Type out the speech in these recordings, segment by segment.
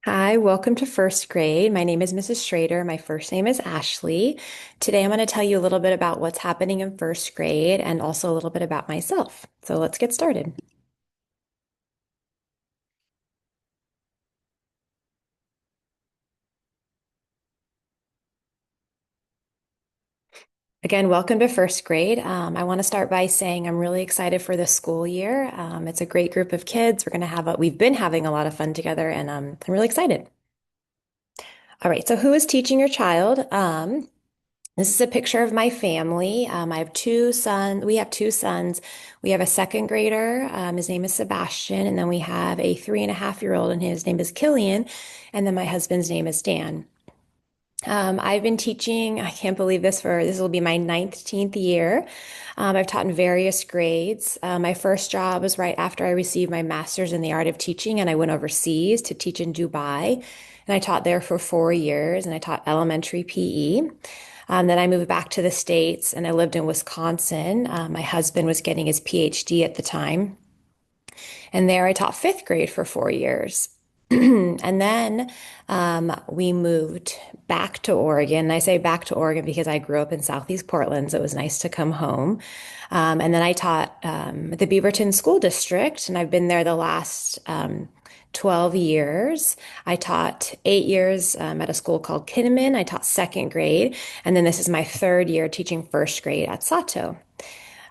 Hi, welcome to first grade. My name is Mrs. Schrader. My first name is Ashley. Today I'm going to tell you a little bit about what's happening in first grade and also a little bit about myself. So let's get started. Again, welcome to first grade. I want to start by saying I'm really excited for this school year. It's a great group of kids. We've been having a lot of fun together, and I'm really excited. All right, so who is teaching your child? This is a picture of my family. I have two sons. We have two sons. We have a second grader. His name is Sebastian. And then we have a 3.5-year-old, and his name is Killian. And then my husband's name is Dan. I've been teaching, I can't believe this will be my 19th year. I've taught in various grades. My first job was right after I received my master's in the art of teaching, and I went overseas to teach in Dubai. And I taught there for 4 years, and I taught elementary PE. Then I moved back to the States and I lived in Wisconsin. My husband was getting his PhD at the time. And there I taught fifth grade for 4 years. And then we moved back to Oregon. And I say back to Oregon because I grew up in Southeast Portland, so it was nice to come home. And then I taught at the Beaverton School District, and I've been there the last 12 years. I taught 8 years at a school called Kinnaman. I taught second grade. And then this is my third year teaching first grade at Sato.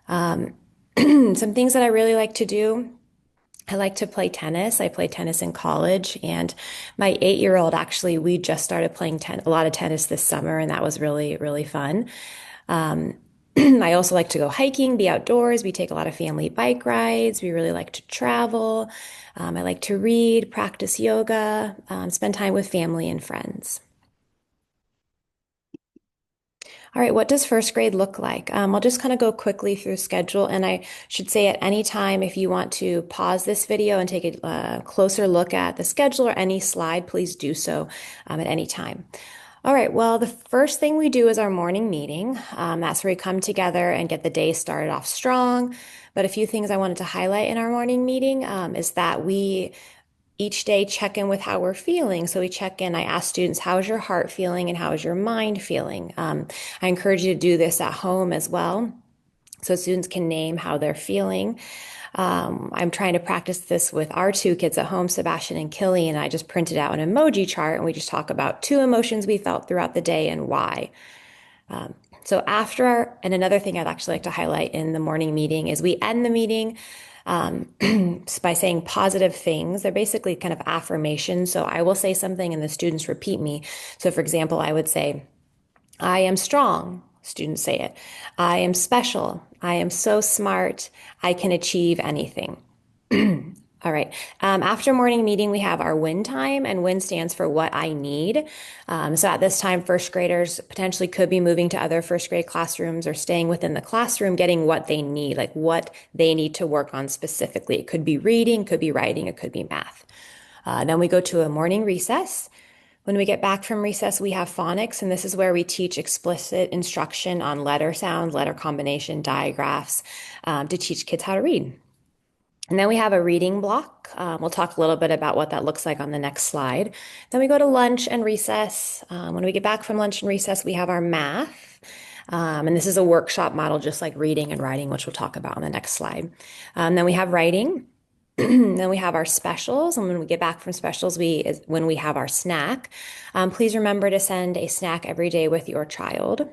Some things that I really like to do. I like to play tennis. I played tennis in college, and my 8-year-old actually, we just started playing a lot of tennis this summer, and that was really, really fun. I also like to go hiking, be outdoors. We take a lot of family bike rides. We really like to travel. I like to read, practice yoga, spend time with family and friends. All right, what does first grade look like? I'll just kind of go quickly through schedule, and I should say at any time, if you want to pause this video and take a closer look at the schedule or any slide, please do so at any time. All right, well, the first thing we do is our morning meeting. That's where we come together and get the day started off strong. But a few things I wanted to highlight in our morning meeting is that we each day check in with how we're feeling. So we check in, I ask students, how's your heart feeling and how is your mind feeling? I encourage you to do this at home as well. So students can name how they're feeling. I'm trying to practice this with our two kids at home, Sebastian and Killian. And I just printed out an emoji chart and we just talk about two emotions we felt throughout the day and why. So and another thing I'd actually like to highlight in the morning meeting is we end the meeting by saying positive things. They're basically kind of affirmations. So I will say something and the students repeat me. So for example, I would say, I am strong. Students say it. I am special. I am so smart. I can achieve anything. All right. After morning meeting, we have our win time, and win stands for what I need. So at this time, first graders potentially could be moving to other first grade classrooms or staying within the classroom, getting what they need, like what they need to work on specifically. It could be reading, could be writing, it could be math. Then we go to a morning recess. When we get back from recess, we have phonics, and this is where we teach explicit instruction on letter sound, letter combination, digraphs, to teach kids how to read. And then we have a reading block. We'll talk a little bit about what that looks like on the next slide. Then we go to lunch and recess. When we get back from lunch and recess, we have our math. And this is a workshop model, just like reading and writing, which we'll talk about on the next slide. Then we have writing. Then we have our specials. And when we get back from specials, when we have our snack. Please remember to send a snack every day with your child.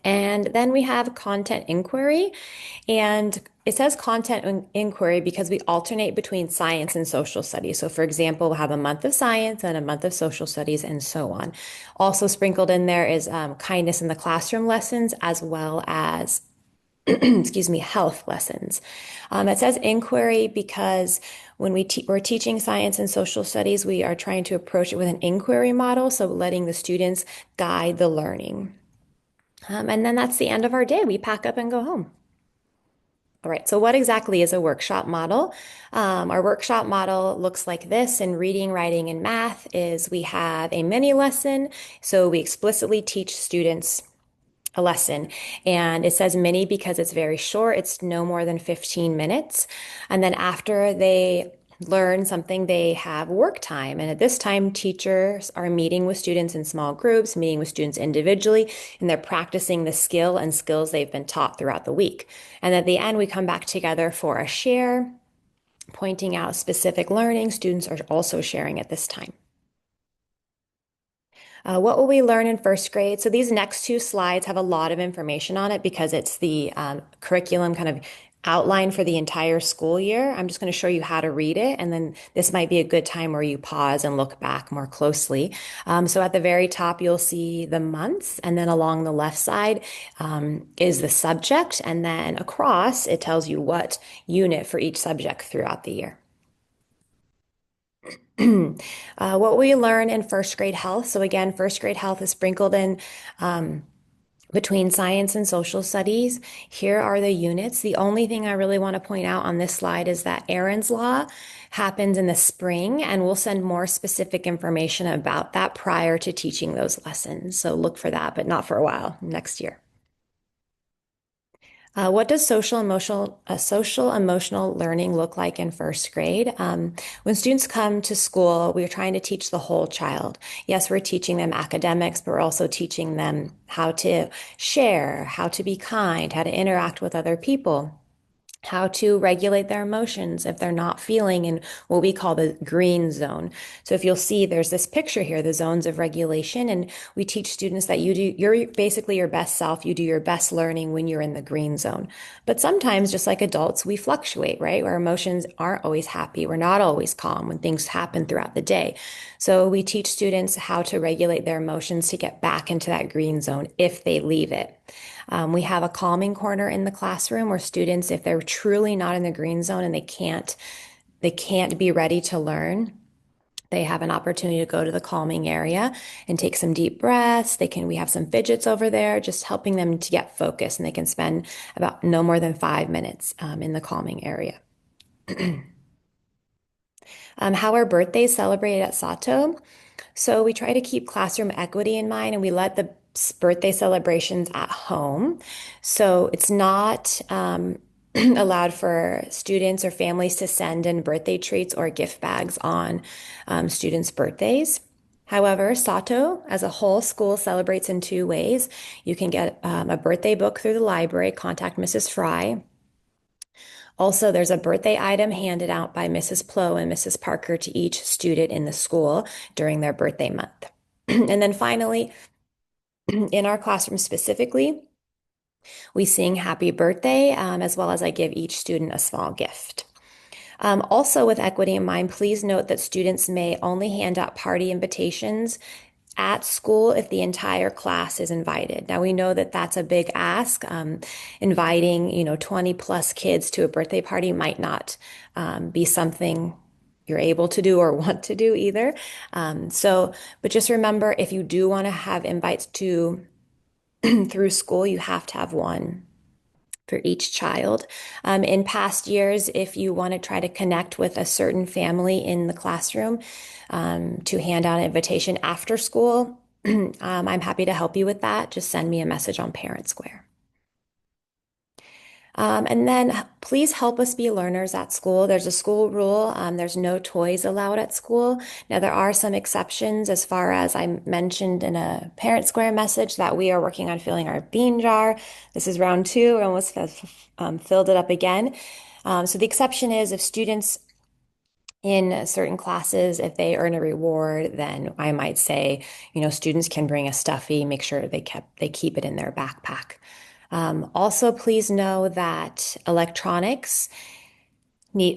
And then we have content inquiry. And it says inquiry because we alternate between science and social studies. So, for example, we'll have a month of science and a month of social studies and so on. Also sprinkled in there is kindness in the classroom lessons as well as excuse me, health lessons. It says inquiry because when we're teaching science and social studies, we are trying to approach it with an inquiry model, so letting the students guide the learning. And then that's the end of our day. We pack up and go home. All right, so what exactly is a workshop model? Our workshop model looks like this in reading, writing, and math is we have a mini lesson. So we explicitly teach students a lesson. And it says mini because it's very short. It's no more than 15 minutes. And then after they learn something, they have work time. And at this time, teachers are meeting with students in small groups, meeting with students individually, and they're practicing the skill and skills they've been taught throughout the week. And at the end, we come back together for a share, pointing out specific learning students are also sharing at this time. What will we learn in first grade? So these next two slides have a lot of information on it because it's the curriculum kind of outline for the entire school year. I'm just going to show you how to read it, and then this might be a good time where you pause and look back more closely. So at the very top, you'll see the months, and then along the left side is the subject, and then across it tells you what unit for each subject throughout the year. What we learn in first grade health. So again, first grade health is sprinkled in between science and social studies. Here are the units. The only thing I really want to point out on this slide is that Aaron's Law happens in the spring, and we'll send more specific information about that prior to teaching those lessons. So look for that, but not for a while, next year. What does social emotional learning look like in first grade? When students come to school, we're trying to teach the whole child. Yes, we're teaching them academics, but we're also teaching them how to share, how to be kind, how to interact with other people, how to regulate their emotions if they're not feeling in what we call the green zone. So if you'll see, there's this picture here, the zones of regulation, and we teach students that you're basically your best self. You do your best learning when you're in the green zone. But sometimes, just like adults, we fluctuate, right? Our emotions aren't always happy. We're not always calm when things happen throughout the day. So we teach students how to regulate their emotions to get back into that green zone if they leave it. We have a calming corner in the classroom where students, if they're truly not in the green zone and they can't be ready to learn, they have an opportunity to go to the calming area and take some deep breaths. We have some fidgets over there, just helping them to get focused, and they can spend about no more than 5 minutes in the calming area. How are birthdays celebrated at Sato? So we try to keep classroom equity in mind, and we let the birthday celebrations at home. So it's not allowed for students or families to send in birthday treats or gift bags on students' birthdays. However, Sato as a whole school celebrates in two ways. You can get a birthday book through the library, contact Mrs. Fry. Also, there's a birthday item handed out by Mrs. Plow and Mrs. Parker to each student in the school during their birthday month. And then finally, in our classroom specifically, we sing happy birthday, as well as I give each student a small gift. Also, with equity in mind, please note that students may only hand out party invitations at school if the entire class is invited. Now we know that that's a big ask. Inviting, 20 plus kids to a birthday party might not be something you're able to do or want to do either. But just remember, if you do want to have invites to through school, you have to have one for each child. In past years, if you want to try to connect with a certain family in the classroom to hand out an invitation after school, I'm happy to help you with that. Just send me a message on Parent Square. And then please help us be learners at school. There's a school rule. There's no toys allowed at school. Now, there are some exceptions as far as I mentioned in a Parent Square message that we are working on filling our bean jar. This is round two. We almost filled it up again. So the exception is if students in certain classes, if they earn a reward, then I might say, students can bring a stuffy, make sure they keep it in their backpack. Also, please know that electronics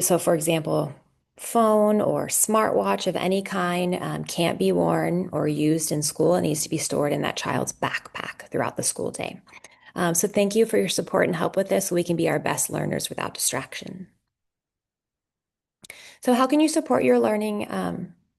so for example, phone or smartwatch of any kind can't be worn or used in school. It needs to be stored in that child's backpack throughout the school day. So thank you for your support and help with this so we can be our best learners without distraction. So how can you support your learning,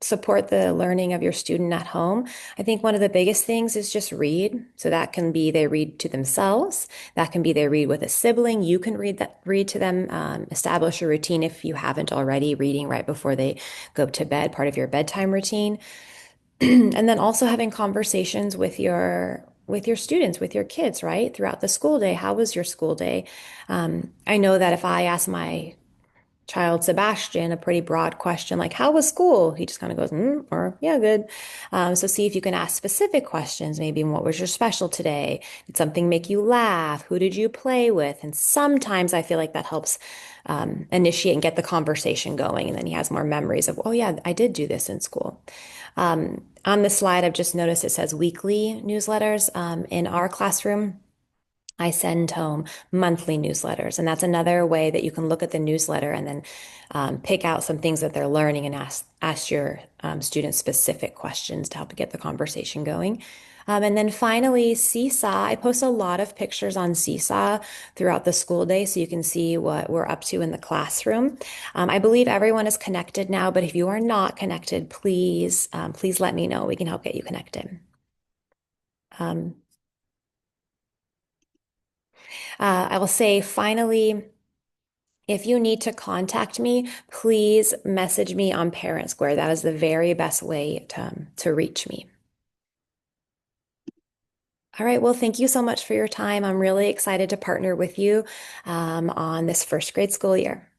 support the learning of your student at home? I think one of the biggest things is just read. So that can be they read to themselves. That can be they read with a sibling. You can read to them, establish a routine if you haven't already, reading right before they go to bed, part of your bedtime routine. And then also having conversations with your students, with your kids, right? Throughout the school day. How was your school day? I know that if I ask my child Sebastian a pretty broad question like, how was school? He just kind of goes, or yeah, good. So see if you can ask specific questions. Maybe what was your special today? Did something make you laugh? Who did you play with? And sometimes I feel like that helps initiate and get the conversation going. And then he has more memories of, oh yeah, I did do this in school. On the slide, I've just noticed it says weekly newsletters. In our classroom, I send home monthly newsletters, and that's another way that you can look at the newsletter and then pick out some things that they're learning and ask your students specific questions to help get the conversation going. And then finally, Seesaw. I post a lot of pictures on Seesaw throughout the school day so you can see what we're up to in the classroom. I believe everyone is connected now, but if you are not connected, please let me know. We can help get you connected. Um, I will say finally, if you need to contact me, please message me on Parent Square. That is the very best way to reach me. All right. Well, thank you so much for your time. I'm really excited to partner with you on this first grade school year.